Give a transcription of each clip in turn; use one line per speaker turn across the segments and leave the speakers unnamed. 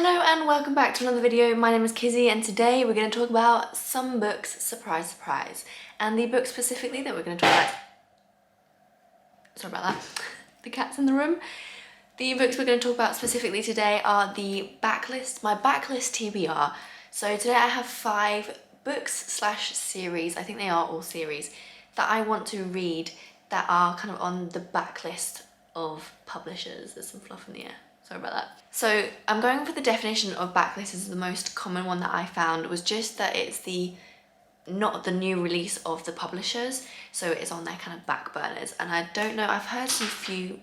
Hello and welcome back to another video. My name is Kizzy and today we're going to talk about some books, surprise surprise. And the book specifically that we're going to talk about, sorry about that, the cat's in the room. The books we're going to talk about specifically today are the Backlist, my Backlist TBR. So today I have 5 books slash series, I think they are all series, that I want to read that are kind of on the backlist of publishers. There's some fluff in the air. Sorry about that. So I'm going for the definition of backlist as the most common one that I found was just that it's not the new release of the publishers, so it's on their kind of back burners. And I don't know, I've heard some few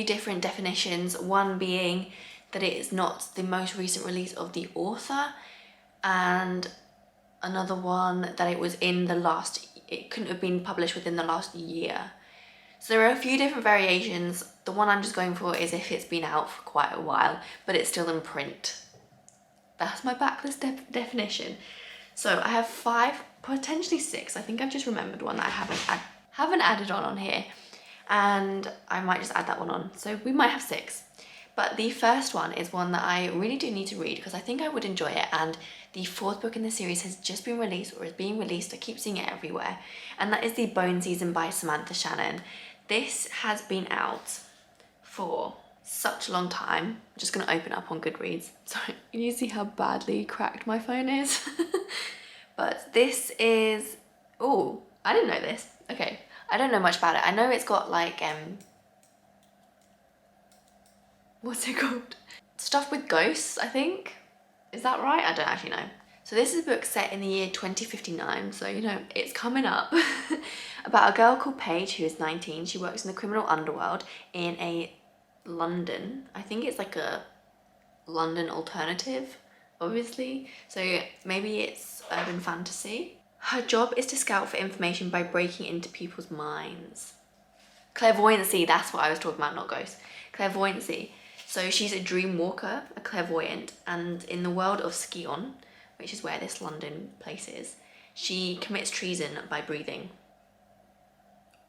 different definitions, one being that it is not the most recent release of the author, and another one that it couldn't have been published within the last year. So there are a few different variations. The one I'm just going for is if it's been out for quite a while, but it's still in print. That's my backlist definition. So I have 5, potentially 6. I think I've just remembered one that I haven't added on here, and I might just add that one on. So we might have 6. But the first one is one that I really do need to read because I think I would enjoy it, and the 4th book in the series has just been released or is being released. I keep seeing it everywhere, and that is The Bone Season by Samantha Shannon. This has been out for such a long time. I'm just going to open it up on Goodreads. Sorry, can you see how badly cracked my phone is? But this is... oh, I didn't know this. Okay, I don't know much about it. I know it's got like... what's it called? Stuff with ghosts, I think. Is that right? I don't actually know. So this is a book set in the year 2059, so you know, it's coming up. About a girl called Paige who is 19. She works in the criminal underworld in a London. I think it's like a London alternative, obviously. So maybe it's urban fantasy. Her job is to scout for information by breaking into people's minds. Clairvoyancy, that's what I was talking about, not ghosts. Clairvoyancy. So she's a dream walker, a clairvoyant, and in the world of Scion, which is where this London place is, she commits treason by breathing.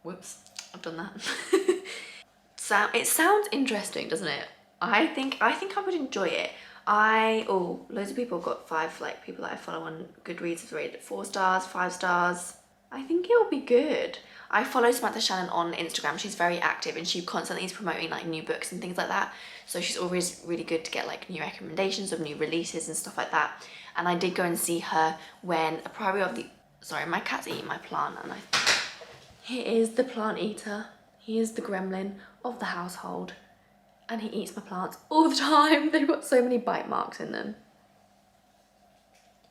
Whoops, I've done that. So it sounds interesting, doesn't it? I think I would enjoy it. Loads of people have got 5, like people that I follow on Goodreads have rated it 4 stars, 5 stars. I think it'll be good. I follow Samantha Shannon on Instagram. She's very active and she constantly is promoting like new books and things like that. So she's always really good to get like new recommendations of new releases and stuff like that. And I did go and see her when a priory of the... sorry, my cat's eating my plant and he is the plant eater. He is the gremlin of the household. And he eats my plants all the time. They've got so many bite marks in them.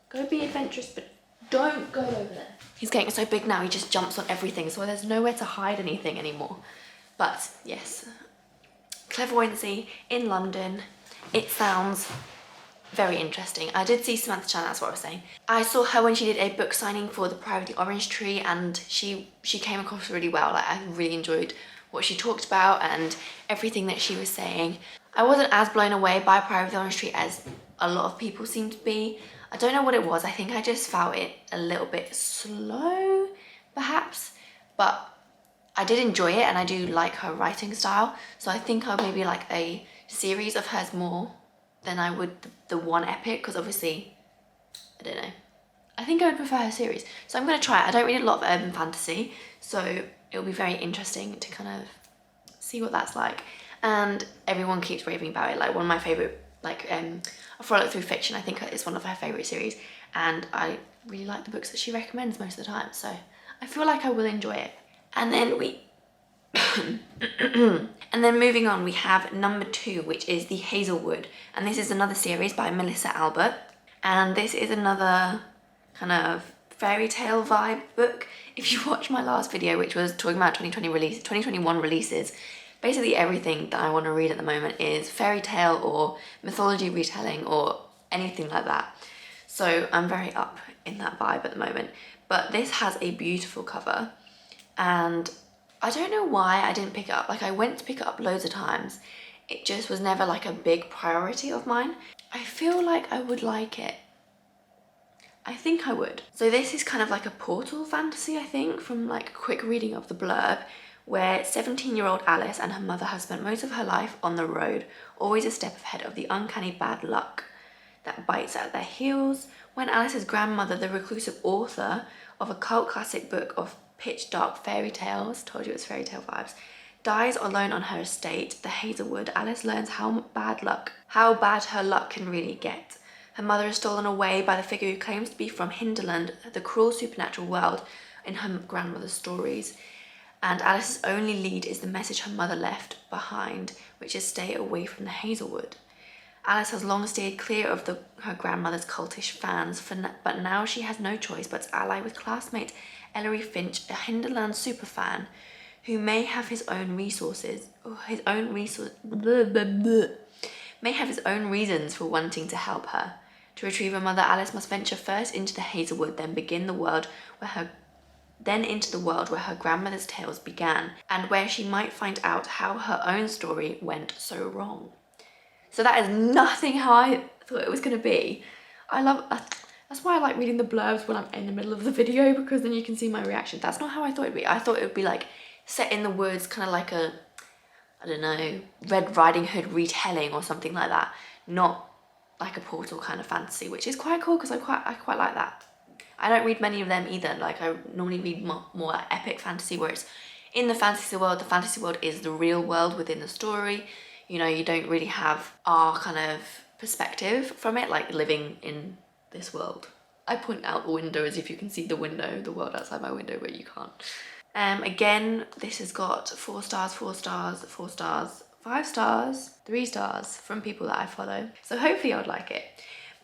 Go be adventurous, but don't go over there. He's getting so big now, he just jumps on everything, so there's nowhere to hide anything anymore. But yes, clairvoyancy in London. It sounds very interesting. I did see Samantha Shannon, that's what I was saying. I saw her when she did a book signing for The Priory of the Orange Tree, and she came across really well. Like, I really enjoyed what she talked about and everything that she was saying. I wasn't as blown away by Priory of the Orange Tree as a lot of people seem to be. I don't know what it was. I think I just felt it a little bit slow, perhaps, but I did enjoy it and I do like her writing style. So I think I'll maybe like a series of hers more than I would the one epic, because obviously, I don't know. I think I would prefer her series. So I'm going to try it. I don't read a lot of urban fantasy, so it'll be very interesting to kind of see what that's like. And everyone keeps raving about it. Like one of my favourite, like A Frolic Through Fiction, I think is one of her favourite series. And I really like the books that she recommends most of the time. So I feel like I will enjoy it. And then and then moving on, we have number 2, which is the Hazelwood. And this is another series by Melissa Albert. And this is another kind of fairy tale vibe book. If you watch my last video, which was talking about 2021 releases, basically everything that I want to read at the moment is fairy tale or mythology retelling or anything like that. So I'm very up in that vibe at the moment. But this has a beautiful cover, and I don't know why I didn't pick it up. Like, I went to pick it up loads of times. It just was never like a big priority of mine. I feel like I would like it. I think I would. So this is kind of like a portal fantasy, I think, from like a quick reading of the blurb, where 17-year-old Alice and her mother have spent most of her life on the road, always a step ahead of the uncanny bad luck that bites at their heels. When Alice's grandmother, the reclusive author of a cult classic book of pitch dark fairy tales, told you it was fairy tale vibes, dies alone on her estate, the Hazelwood, Alice learns how bad her luck can really get. Her mother is stolen away by the figure who claims to be from Hinterland, the cruel supernatural world in her grandmother's stories. And Alice's only lead is the message her mother left behind, which is stay away from the Hazelwood. Alice has long stayed clear of her grandmother's cultish fans, but now she has no choice but to ally with classmate Ellery Finch, a Hinterland superfan, who may have his own reasons for wanting to help her. To retrieve her mother, Alice must venture first into the Hazelwood, then into the world where her grandmother's tales began, and where she might find out how her own story went so wrong. So that is nothing how I thought it was going to be. That's why I like reading the blurbs when I'm in the middle of the video, because then you can see my reaction. That's not how I thought it'd be. I thought it would be like set in the woods, kind of like a, I don't know, Red Riding Hood retelling or something like that. Not like a Portal kind of fantasy, which is quite cool because I quite like that. I don't read many of them either. Like I normally read more epic fantasy where it's in the fantasy world. The fantasy world is the real world within the story. You know, you don't really have our kind of perspective from it, like living in this world. I point out the window as if you can see the world outside my window, but you can't. Again, this has got 4 stars, 4 stars, 4 stars, 5 stars, 3 stars from people that I follow. So hopefully I would like it.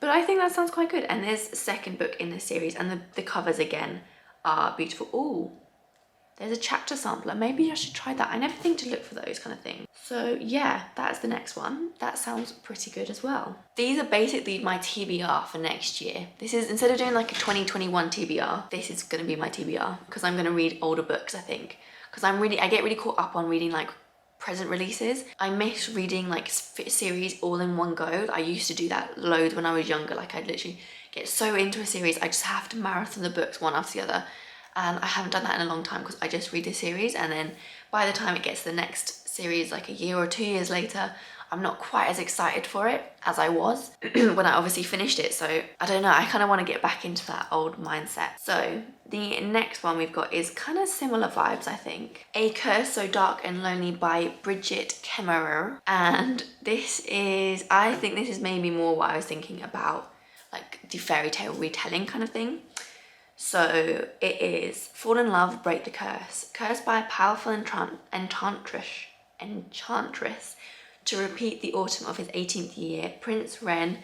But I think that sounds quite good. And there's a second book in this series, and the covers again are beautiful. Ooh, there's a chapter sampler. Maybe I should try that. I never think to look for those kind of things. So yeah, that's the next one. That sounds pretty good as well. These are basically my TBR for next year. This is, instead of doing like a 2021 TBR, this is gonna be my TBR because I'm gonna read older books, I think. Because I get really caught up on reading like present releases. I miss reading like series all in one go. I used to do that loads when I was younger. Like I'd literally get so into a series, I just have to marathon the books one after the other. And I haven't done that in a long time because I just read the series, and then by the time it gets to the next series, like a year or 2 years later, I'm not quite as excited for it as I was when I obviously finished it. So I don't know, I kind of want to get back into that old mindset. So the next one we've got is kind of similar vibes, I think. A Curse So Dark and Lonely by Bridget Kemmerer. And this is, I think this is maybe more what I was thinking about, like the fairy tale retelling kind of thing. So it is Fall in Love, Break the Curse. Cursed by a powerful enchantress to repeat the autumn of his 18th year, Prince Ren,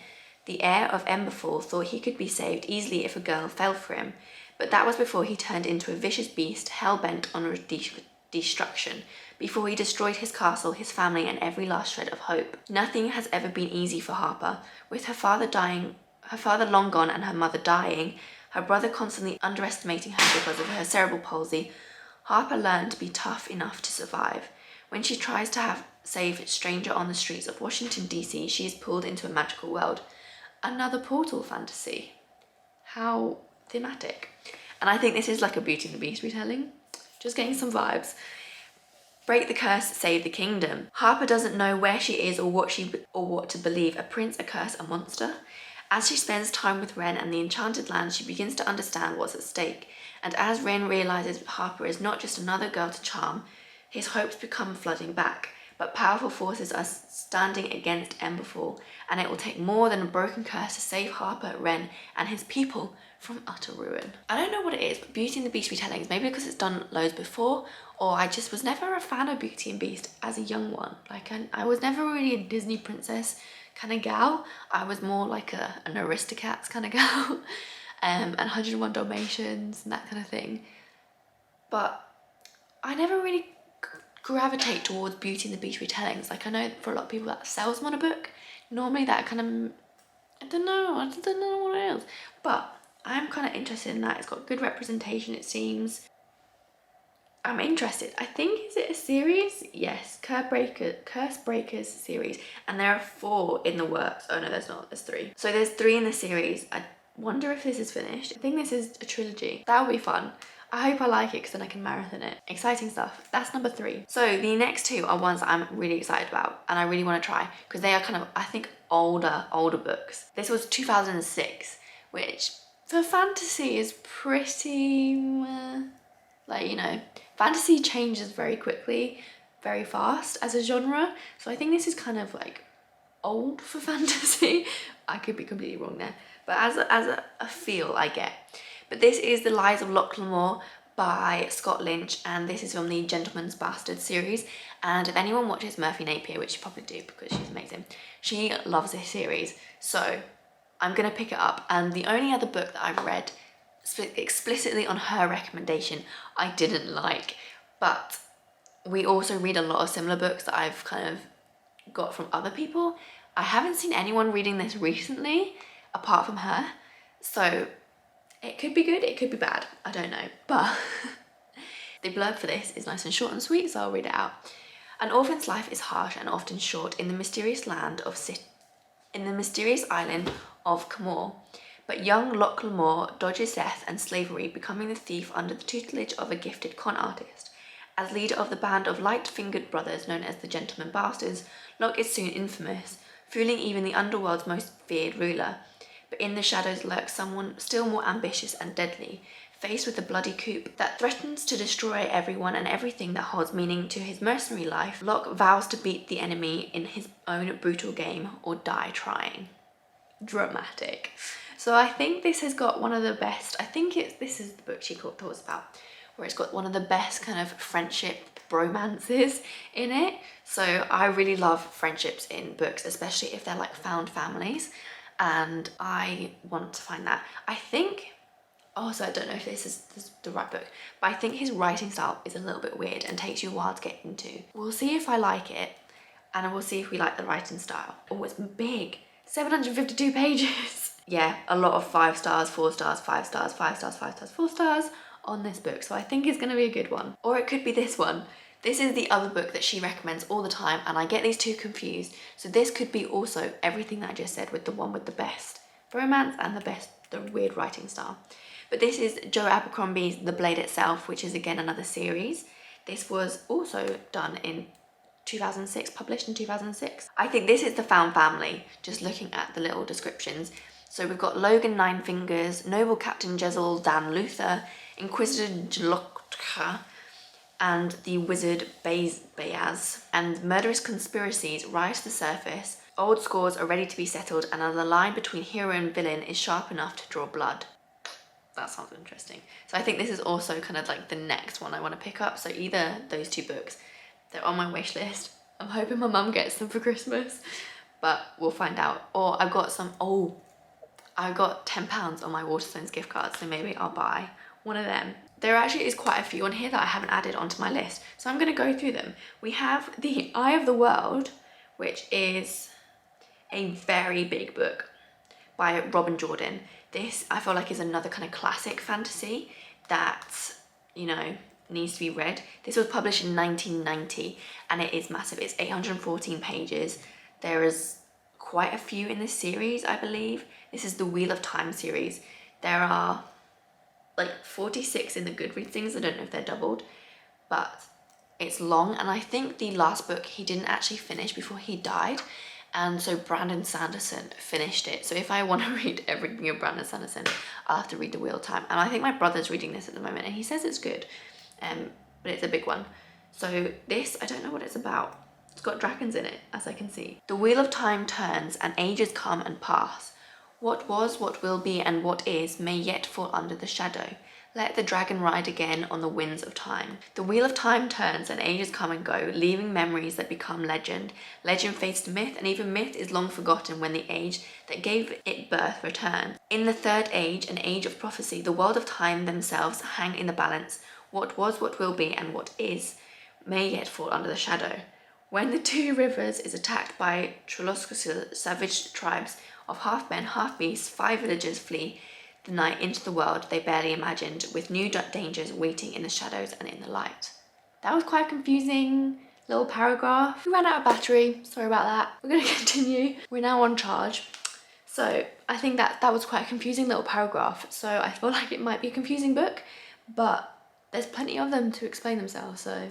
the heir of Emberfall, thought he could be saved easily if a girl fell for him. But that was before he turned into a vicious beast, hell-bent on destruction. Before he destroyed his castle, his family, and every last shred of hope. Nothing has ever been easy for Harper. With her father long gone and her mother dying, her brother constantly underestimating her because of her cerebral palsy, Harper learned to be tough enough to survive. When she tries to save a stranger on the streets of Washington, D.C., she is pulled into a magical world. Another Portal fantasy. How thematic. And I think this is like a Beauty and the Beast retelling. Just getting some vibes. Break the curse, save the kingdom. Harper doesn't know where she is or what to believe. A prince, a curse, a monster. As she spends time with Ren and the Enchanted Land, she begins to understand what's at stake. And as Ren realizes Harper is not just another girl to charm, his hopes become flooding back. But powerful forces are standing against Emberfall, and it will take more than a broken curse to save Harper, Ren, and his people from utter ruin. I don't know what it is, but Beauty and the Beast retellings, maybe because it's done loads before, or I just was never a fan of Beauty and Beast as a young one. Like, I was never really a Disney princess kind of gal. I was more like an Aristocats kind of gal, and 101 Dalmatians and that kind of thing. But I never really gravitate towards Beauty and the Beast retellings. Like, I know for a lot of people that sells them on a book. Normally that kind of, I don't know what it is. But I'm kind of interested in that. It's got good representation, it seems. I'm interested. I think, is it a series? Yes, Curse Breakers series. And there are 4 in the works. Oh no, there's not, there's 3. So there's 3 in the series. I wonder if this is finished. I think this is a trilogy. That would be fun. I hope I like it because then I can marathon it. Exciting stuff. That's number 3. So the next 2 are ones that I'm really excited about and I really want to try because they are kind of, I think, older books. This was 2006, which for fantasy is pretty, like, you know, fantasy changes very quickly, very fast as a genre. So I think this is kind of like old for fantasy. I could be completely wrong there, but as a feel I get. But this is The Lies of Lochlan by Scott Lynch, and this is from the Gentleman's Bastard series. And if anyone watches Murphy Napier, which you probably do because she's amazing, she loves this series. So I'm gonna pick it up. And the only other book that I've read explicitly on her recommendation I didn't like, but we also read a lot of similar books that I've kind of got from other people. I haven't seen anyone reading this recently apart from her, so it could be good, it could be bad, I don't know, but the blurb for this is nice and short and sweet, so I'll read it out. An orphan's life is harsh and often short in the mysterious island of Camor, but young Lochlan dodges death and slavery, becoming the thief under the tutelage of a gifted con artist. As leader of the band of light-fingered brothers known as the Gentleman Bastards, Locke is soon infamous, fooling even the underworld's most feared ruler. But in the shadows lurks someone still more ambitious and deadly. Faced with a bloody coup that threatens to destroy everyone and everything that holds meaning to his mercenary life, Locke vows to beat the enemy in his own brutal game or die trying. Dramatic. So I think this has got one of the best, this is the book she talks about, where it's got one of the best kind of friendship romances in it. So I really love friendships in books, especially if they're like found families, and I want to find that. I think, also I don't know if this is the right book, but I think his writing style is a little bit weird and takes you a while to get into. We'll see if I like it, and we'll see if we like the writing style. Oh, it's big, 752 pages. Yeah, a lot of 5 stars, 4 stars, 5 stars, 5 stars, 5 stars, 4 stars on this book, so I think it's gonna be a good one. Or it could be this one. This is the other book that she recommends all the time, and I get these two confused. So this could be also everything that I just said, with the one with the best romance and the weird writing style. But this is Joe Abercrombie's The Blade Itself, which is again another series. This was also done in 2006, published in 2006. I think this is the found family, just looking at the little descriptions. So we've got Logan Ninefingers, Noble Captain Jezal Dan Luther, Inquisitor Jlotka, and the wizard Bayaz, and murderous conspiracies rise to the surface. Old scores are ready to be settled, and the line between hero and villain is sharp enough to draw blood. That sounds interesting. So I think this is also kind of like the next one I want to pick up. So either those 2 books, they're on my wish list. I'm hoping my mum gets them for Christmas, but we'll find out. Or I've got some, I got £10 on my Waterstones gift card, so maybe I'll buy one of them. There actually is quite a few on here that I haven't added onto my list, so I'm going to go through them. We have The Eye of the World, which is a very big book by Robin Jordan. This, I feel like, is another kind of classic fantasy that, you know, needs to be read. This was published in 1990, and it is massive. It's 814 pages. There is quite a few in this series, I believe. This is the Wheel of Time series. There are like 46 in the Goodreads things. I don't know if they're doubled, but it's long, and I think the last book he didn't actually finish before he died, and so Brandon Sanderson finished it. So if I want to read everything of Brandon Sanderson, I'll have to read The Wheel of Time. And I think my brother's reading this at the moment, and he says it's good, but it's a big one. So this, I don't know what it's about. It's got dragons in it, as I can see. The wheel of time turns, and ages come and pass. What was, what will be, and what is may yet fall under the shadow. Let the dragon ride again on the winds of time. The wheel of time turns, and ages come and go, leaving memories that become legend. Legend fades to myth, and even myth is long forgotten when the age that gave it birth returns. In the third age, an age of prophecy, the world of time themselves hang in the balance. What was, what will be, and what is may yet fall under the shadow. When the Two Rivers is attacked by Troloscus' savage tribes of half-men, half-beasts, 5 villagers flee the night into the world they barely imagined, with new dangers waiting in the shadows and in the light. That was quite a confusing little paragraph. We ran out of battery, sorry about that. We're going to continue. We're now on charge. So I think that was quite a confusing little paragraph. So I feel like it might be a confusing book, but there's plenty of them to explain themselves, so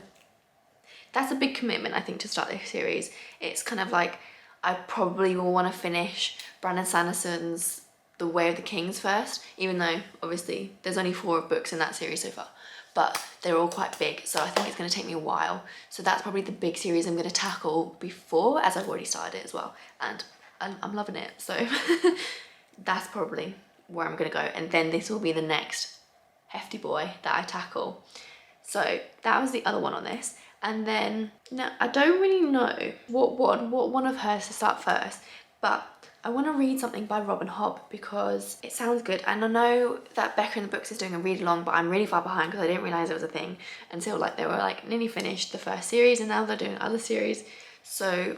that's a big commitment, I think, to start this series. It's kind of like, I probably will want to finish Brandon Sanderson's The Way of the Kings first, even though obviously there's only 4 books in that series so far, but they're all quite big, so I think it's going to take me a while. So that's probably the big series I'm going to tackle before, as I've already started it as well, and I'm loving it, so that's probably where I'm going to go. And then this will be the next hefty boy that I tackle. So that was the other one on this. And then, now I don't really know what one of hers to start first, but I want to read something by Robin Hobb because it sounds good. And I know that Becca in the Books is doing a read along, but I'm really far behind because I didn't realise it was a thing until like they were like nearly finished the first series, and now they're doing other series. So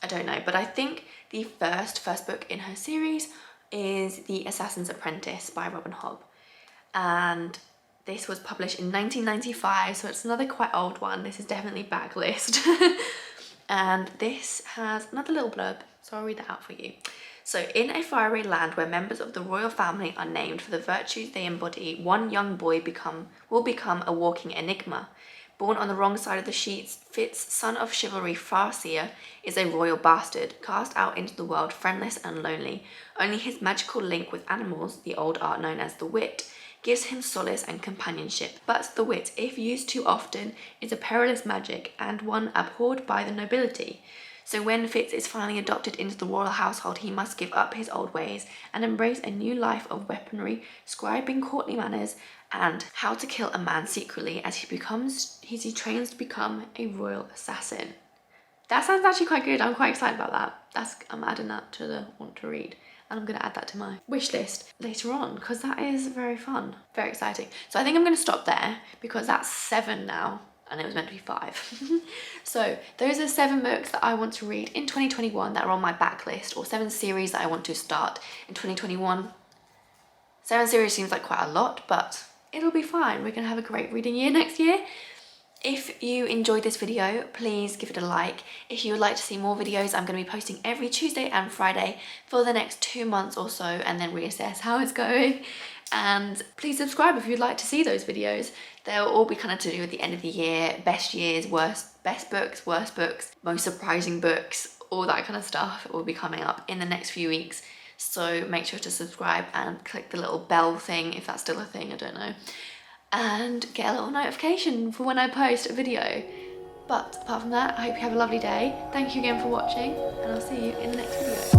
I don't know, but I think the first book in her series is The Assassin's Apprentice by Robin Hobb. And this was published in 1995, so it's another quite old one. This is definitely Backlist. And this has another little blurb, so I'll read that out for you. So, in a faraway land where members of the royal family are named for the virtues they embody, one young boy will become a walking enigma. Born on the wrong side of the sheets, Fitz, son of chivalry Farseer, is a royal bastard, cast out into the world friendless and lonely. Only his magical link with animals, the old art known as the wit, gives him solace and companionship. But the wit, if used too often, is a perilous magic and one abhorred by the nobility. So when Fitz is finally adopted into the royal household, he must give up his old ways and embrace a new life of weaponry, scribing courtly manners, and how to kill a man secretly as he trains to become a royal assassin. That sounds actually quite good. I'm quite excited about that. I'm adding that to the want to read. And I'm going to add that to my wish list later on because that is very fun, very exciting. So I think I'm going to stop there because that's 7 now and it was meant to be 5. So those are 7 books that I want to read in 2021 that are on my backlist, or 7 series that I want to start in 2021. 7 series seems like quite a lot, but it'll be fine. We're going to have a great reading year next year. If you enjoyed this video, please give it a like. If you would like to see more videos, I'm going to be posting every Tuesday and Friday for the next 2 months or so, and then reassess how it's going. And please subscribe if you'd like to see those videos. They'll all be kind of to do with the end of the year, best years, best books, worst books, most surprising books, all that kind of stuff will be coming up in the next few weeks. So make sure to subscribe and click the little bell thing, if that's still a thing, I don't know, and get a little notification for when I post a video. But apart from that, I hope you have a lovely day. Thank you again for watching, and I'll see you in the next video.